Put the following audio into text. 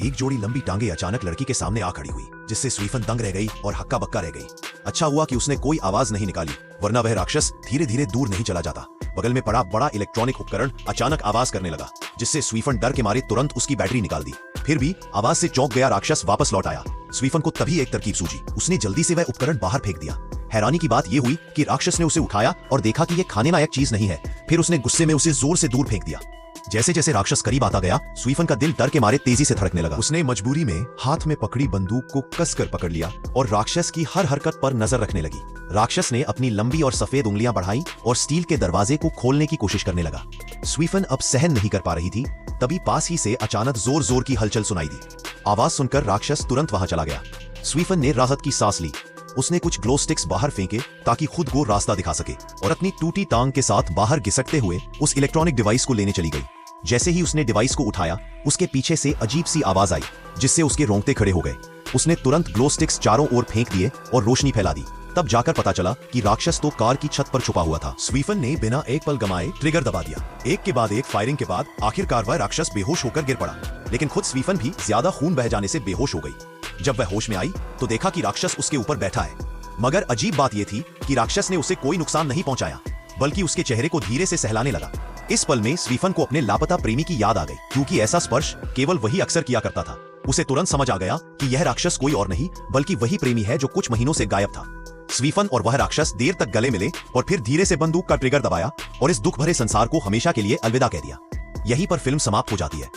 एक जोड़ी लंबी टांगे अचानक लड़की के सामने आ खड़ी हुई, जिससे स्वीफन दंग रह गई और हक्का बक्का रह गई। अच्छा हुआ कि उसने कोई आवाज नहीं निकाली, वरना वह राक्षस धीरे धीरे दूर नहीं चला जाता। बगल में पड़ा बड़ा इलेक्ट्रॉनिक उपकरण अचानक आवाज करने लगा, जिससे स्वीफन डर के मारे तुरंत उसकी बैटरी निकाल दी। फिर भी आवाज से चौंक गया राक्षस वापस लौट आया। स्वीफन को तभी एक तरकीब सूझी, उसने जल्दी से वह उपकरण बाहर फेंक दिया। हैरानी की बात यह हुई कि राक्षस ने उसे उठाया और देखा कि यह खाने लायक चीज नहीं है। फिर उसने गुस्से में उसे जोर से दूर फेंक दिया। जैसे जैसे राक्षस करीब आता गया, स्वीफन का दिल डर के मारे तेजी से धड़कने लगा। उसने मजबूरी में हाथ में पकड़ी बंदूक को कसकर पकड़ लिया और राक्षस की हर हरकत पर नजर रखने लगी। राक्षस ने अपनी लंबी और सफेद उंगलियां बढ़ाई और स्टील के दरवाजे को खोलने की कोशिश करने लगा। स्वीफन अब सहन नहीं कर पा रही थी। तभी पास ही से अचानक जोर जोर की हलचल सुनाई दी। आवाज सुनकर राक्षस तुरंत वहां चला गया। स्वीफन ने राहत की सांस ली। उसने कुछ ग्लो स्टिक्स बाहर फेंके ताकि खुद को रास्ता दिखा सके और अपनी टूटी टांग के साथ बाहर घिसकते हुए उस इलेक्ट्रॉनिक डिवाइस को लेने चली गई। जैसे ही उसने डिवाइस को उठाया, उसके पीछे से अजीब सी आवाज आई, जिससे उसके रोंगटे खड़े हो गए। उसने तुरंत ग्लो स्टिक्स चारों ओर फेंक दिए और रोशनी फैला दी। तब जाकर पता चला कि राक्षस तो कार की छत पर छुपा हुआ था। स्वीफन ने बिना एक पल गमाए ट्रिगर दबा दिया। एक के बाद एक फायरिंग के बाद आखिरकार वह राक्षस बेहोश होकर गिर पड़ा, लेकिन खुद स्वीफन भी ज्यादा खून बह जाने से बेहोश हो गई। जब वह होश में आई तो देखा कि राक्षस उसके ऊपर बैठा है। मगर अजीब बात यह थी कि राक्षस ने उसे कोई नुकसान नहीं पहुंचाया, बल्कि उसके चेहरे को धीरे से सहलाने लगा। इस पल में स्वीफन को अपने लापता प्रेमी की याद आ गई, क्योंकि ऐसा स्पर्श केवल वही अक्सर किया करता था। उसे तुरंत समझ आ गया कि यह राक्षस कोई और नहीं बल्कि वही प्रेमी है जो कुछ महीनों से गायब था। स्वीफन और वह राक्षस देर तक गले मिले और फिर धीरे से बंदूक का ट्रिगर दबाया और इस दुख भरे संसार को हमेशा के लिए अलविदा कह दिया। यहीं पर फिल्म समाप्त हो जाती है।